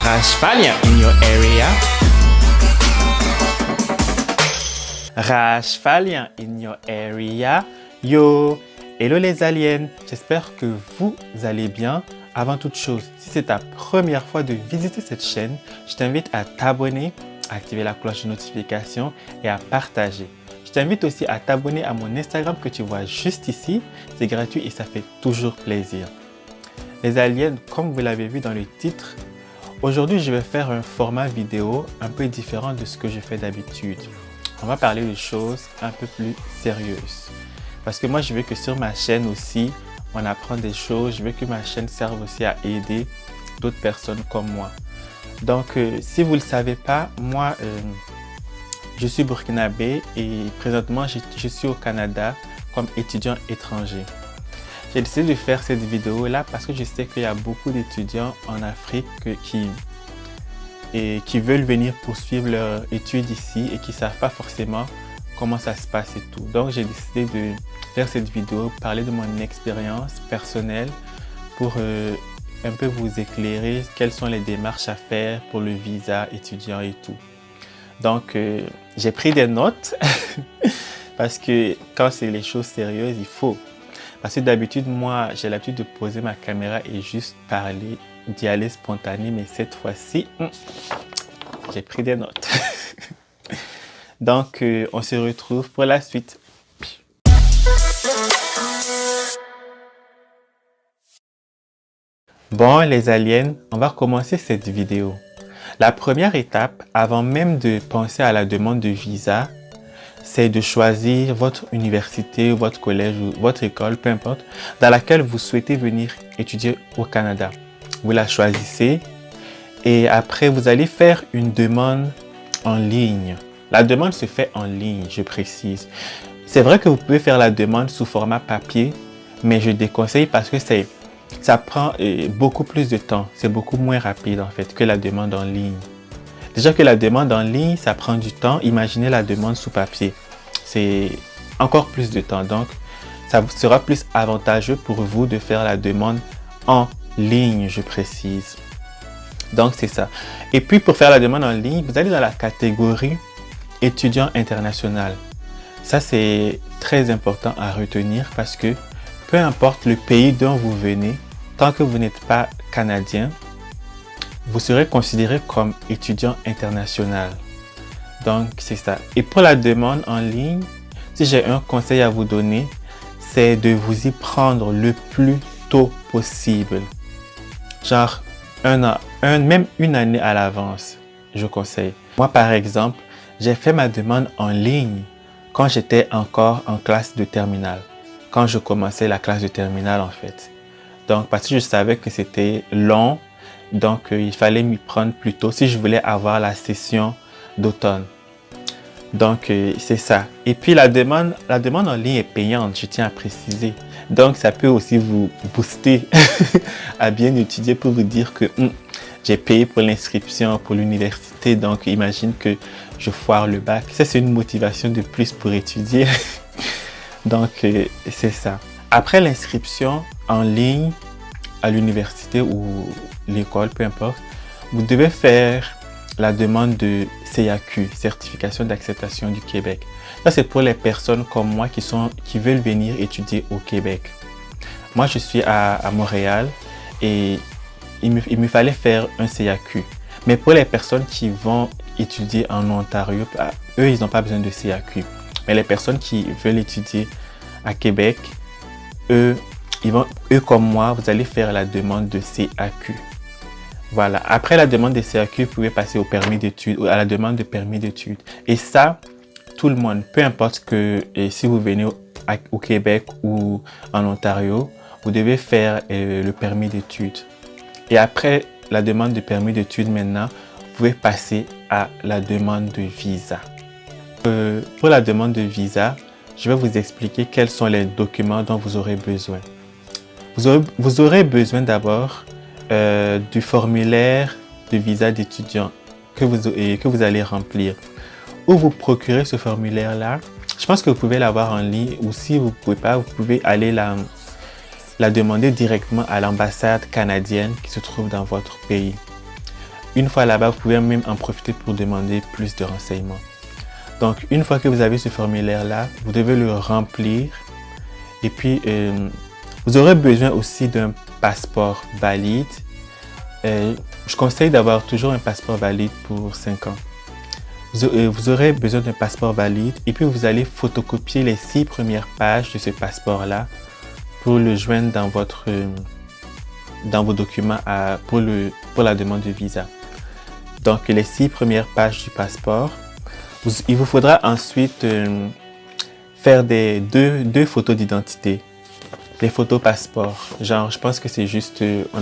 Rajfalia in your area. Rajfalia in your area. Yo, hello les aliens, j'espère que vous allez bien. Avant toute chose, si c'est ta première fois de visiter cette chaîne, je t'invite à t'abonner, à activer la cloche de notification et à partager. Je t'invite aussi à t'abonner à mon Instagram que tu vois juste ici. C'est gratuit et ça fait toujours plaisir. Les aliens, comme vous l'avez vu dans le titre, aujourd'hui je vais faire un format vidéo un peu différent de ce que je fais d'habitude. On va parler de choses un peu plus sérieuses. Parce que moi je veux que sur ma chaîne aussi, on apprend des choses. Je veux que ma chaîne serve aussi à aider d'autres personnes comme moi. Donc si vous ne le savez pas, moi je suis burkinabé et présentement je suis au Canada comme étudiant étranger. J'ai décidé de faire cette vidéo là parce que je sais qu'il y a beaucoup d'étudiants en Afrique qui veulent venir poursuivre leur étude ici et qui ne savent pas forcément comment ça se passe et tout. Donc j'ai décidé de faire cette vidéo, parler de mon expérience personnelle pour un peu vous éclairer quelles sont les démarches à faire pour le visa étudiant et tout. Donc j'ai pris des notes parce que quand c'est les choses sérieuses, il faut. Parce que d'habitude, moi, j'ai l'habitude de poser ma caméra et juste parler, d'y aller spontané. Mais cette fois-ci, j'ai pris des notes. Donc, on se retrouve pour la suite. Bon, les aliens, on va commencer cette vidéo. La première étape, avant même de penser à la demande de visa, c'est de choisir votre université, votre collège ou votre école, peu importe, dans laquelle vous souhaitez venir étudier au Canada. Vous la choisissez et après, vous allez faire une demande en ligne. La demande se fait en ligne, je précise. C'est vrai que vous pouvez faire la demande sous format papier, mais je déconseille parce que ça prend beaucoup plus de temps. C'est beaucoup moins rapide en fait que la demande en ligne. Déjà que la demande en ligne, ça prend du temps. Imaginez la demande sous papier. C'est encore plus de temps. Donc, ça sera plus avantageux pour vous de faire la demande en ligne, je précise. Donc, c'est ça. Et puis, pour faire la demande en ligne, vous allez dans la catégorie étudiant international. Ça, c'est très important à retenir parce que peu importe le pays dont vous venez, tant que vous n'êtes pas canadien, vous serez considéré comme étudiant international. Donc, c'est ça. Et pour la demande en ligne, si j'ai un conseil à vous donner, c'est de vous y prendre le plus tôt possible. Genre, même une année à l'avance, je conseille. Moi, par exemple, j'ai fait ma demande en ligne quand j'étais encore en classe de terminale. Quand je commençais la classe de terminale, en fait. Donc, parce que je savais que c'était long. Donc, il fallait m'y prendre plus tôt si je voulais avoir la session d'automne. Donc, c'est ça. Et puis, la demande en ligne est payante, je tiens à préciser. Donc, ça peut aussi vous booster à bien étudier pour vous dire que j'ai payé pour l'inscription pour l'université. Donc, imagine que je foire le bac. Ça, c'est une motivation de plus pour étudier. Donc, c'est ça. Après l'inscription en ligne à l'université ou l'école, peu importe, vous devez faire la demande de CAQ, Certification d'acceptation du Québec. Ça, c'est pour les personnes comme moi qui veulent venir étudier au Québec. Moi, je suis à Montréal et il me fallait faire un CAQ. Mais pour les personnes qui vont étudier en Ontario, eux, ils n'ont pas besoin de CAQ. Mais les personnes qui veulent étudier à Québec, eux comme moi, vous allez faire la demande de CAQ. Voilà. Après la demande de CAQ, vous pouvez passer au permis d'études ou à la demande de permis d'études. Et ça, tout le monde, peu importe si vous venez au Québec ou en Ontario, vous devez faire le permis d'études. Et après la demande de permis d'études, maintenant, vous pouvez passer à la demande de visa. Pour la demande de visa, je vais vous expliquer quels sont les documents dont vous aurez besoin. Vous aurez besoin d'abord du formulaire de visa d'étudiant que vous allez remplir. Où vous procurez ce formulaire-là, je pense que vous pouvez l'avoir en ligne ou si vous ne pouvez pas, vous pouvez aller la demander directement à l'ambassade canadienne qui se trouve dans votre pays. une fois là-bas, vous pouvez même en profiter pour demander plus de renseignements. Donc, une fois que vous avez ce formulaire-là, vous devez le remplir. Et puis, vous aurez besoin aussi d'un passeport valide. Je conseille d'avoir toujours un passeport valide pour 5 ans. Vous aurez besoin d'un passeport valide et puis vous allez photocopier les 6 premières pages de ce passeport-là pour le joindre dans vos documents pour la demande de visa. Donc, les 6 premières pages du passeport. Il vous faudra ensuite faire deux photos d'identité, des photos passeport. Genre, je pense que c'est juste, on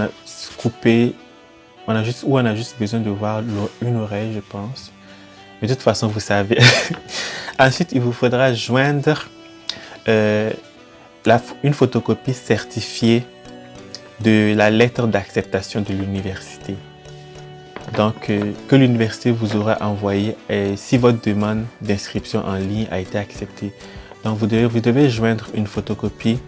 a juste besoin de voir une oreille, je pense. Mais de toute façon, vous savez. Ensuite, il vous faudra joindre une photocopie certifiée de la lettre d'acceptation de l'université. Donc, que l'université vous aura envoyé si votre demande d'inscription en ligne a été acceptée. Donc, vous devez joindre une photocopie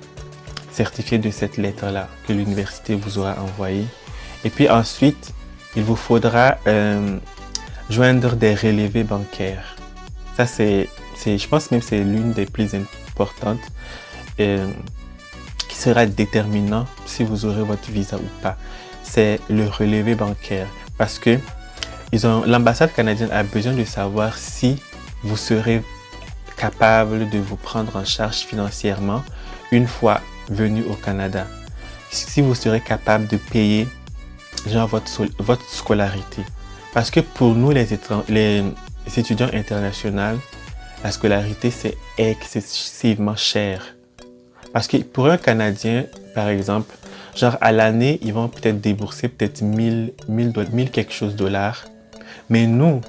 certifiée de cette lettre-là que l'université vous aura envoyée. Et puis ensuite, il vous faudra joindre des relevés bancaires. Ça, je pense même que c'est l'une des plus importantes qui sera déterminant si vous aurez votre visa ou pas. C'est le relevé bancaire. Parce que l'ambassade canadienne a besoin de savoir si vous serez capable de vous prendre en charge financièrement une fois venu au Canada. Si vous serez capable de payer genre votre scolarité. Parce que pour nous, les étudiants internationaux, la scolarité, c'est excessivement cher. Parce que pour un Canadien, par exemple, genre à l'année, ils vont peut-être débourser peut-être 1000 quelque chose dollars. Mais nous,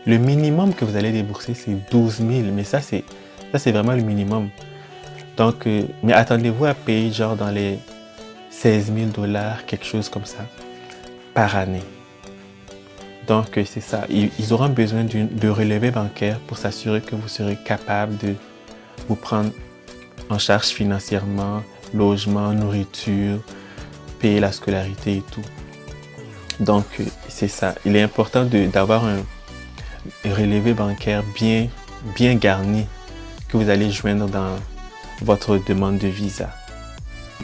le minimum que vous allez débourser, c'est 12 000. Mais ça, c'est vraiment le minimum. Donc, mais attendez-vous à payer genre dans les 16 000 dollars, quelque chose comme ça, par année. Donc, c'est ça. Ils auront besoin de relevé bancaire pour s'assurer que vous serez capable de vous prendre en charge financièrement, logement, nourriture, payer la scolarité et tout. Donc, c'est ça. Il est important d'avoir un relevé bancaire bien garni que vous allez joindre dans votre demande de visa.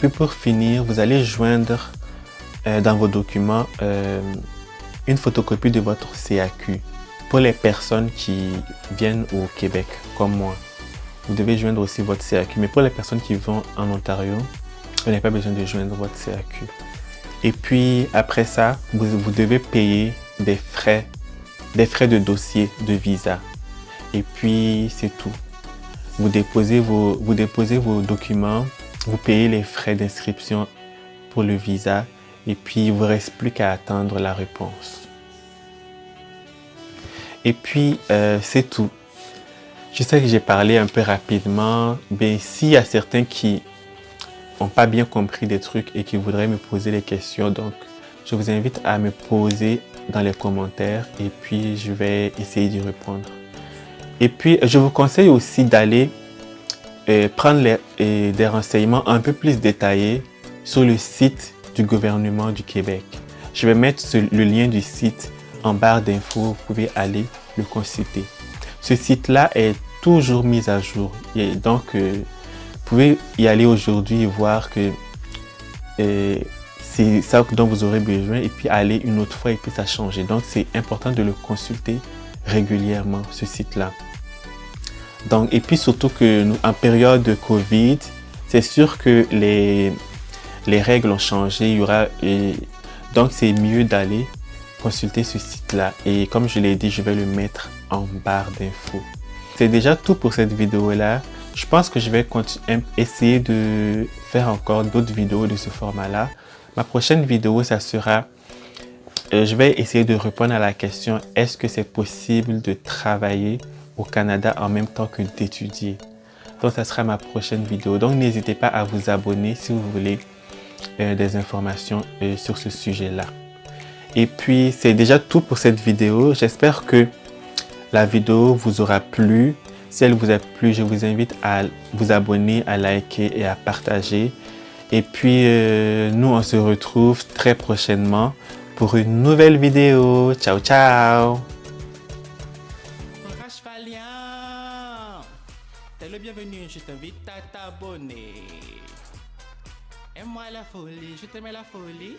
Puis pour finir, vous allez joindre dans vos documents une photocopie de votre CAQ pour les personnes qui viennent au Québec, comme moi. Vous devez joindre aussi votre CAQ, mais pour les personnes qui vont en Ontario, vous n'avez pas besoin de joindre votre CAQ. Et puis après ça, vous devez payer des frais de dossier de visa. Et puis c'est tout. Vous déposez vos documents, vous payez les frais d'inscription pour le visa et puis il ne vous reste plus qu'à attendre la réponse. Et puis c'est tout. Je sais que j'ai parlé un peu rapidement, mais s'il y a certains qui n'ont pas bien compris des trucs et qui voudraient me poser des questions, donc je vous invite à me poser dans les commentaires et puis je vais essayer d'y répondre. Et puis je vous conseille aussi d'aller prendre des renseignements un peu plus détaillés sur le site du gouvernement du Québec. Je vais mettre le lien du site en barre d'infos, vous pouvez aller le consulter. Ce site-là est toujours mis à jour et donc vous pouvez y aller aujourd'hui et voir que c'est ça dont vous aurez besoin et puis aller une autre fois et puis ça change. Donc c'est important de le consulter régulièrement, ce site-là. Donc, et puis surtout que nous, en période de Covid, c'est sûr que les règles ont changé. Donc c'est mieux d'aller consulter ce site-là. Et comme je l'ai dit, je vais le mettre en barre d'infos. C'est déjà tout pour cette vidéo-là. Je pense que je vais essayer de faire encore d'autres vidéos de ce format-là. Ma prochaine vidéo, ça sera... je vais essayer de répondre à la question « Est-ce que c'est possible de travailler au Canada en même temps que d'étudier ?» Donc, ça sera ma prochaine vidéo. Donc, n'hésitez pas à vous abonner si vous voulez des informations sur ce sujet-là. Et puis, c'est déjà tout pour cette vidéo. J'espère que la vidéo vous aura plu. Si elle vous a plu, je vous invite à vous abonner, à liker et à partager. Et puis, nous, on se retrouve très prochainement pour une nouvelle vidéo. Ciao, ciao! T'es le bienvenu, je t'invite à t'abonner. Aime-moi la folie, je t'aime la folie.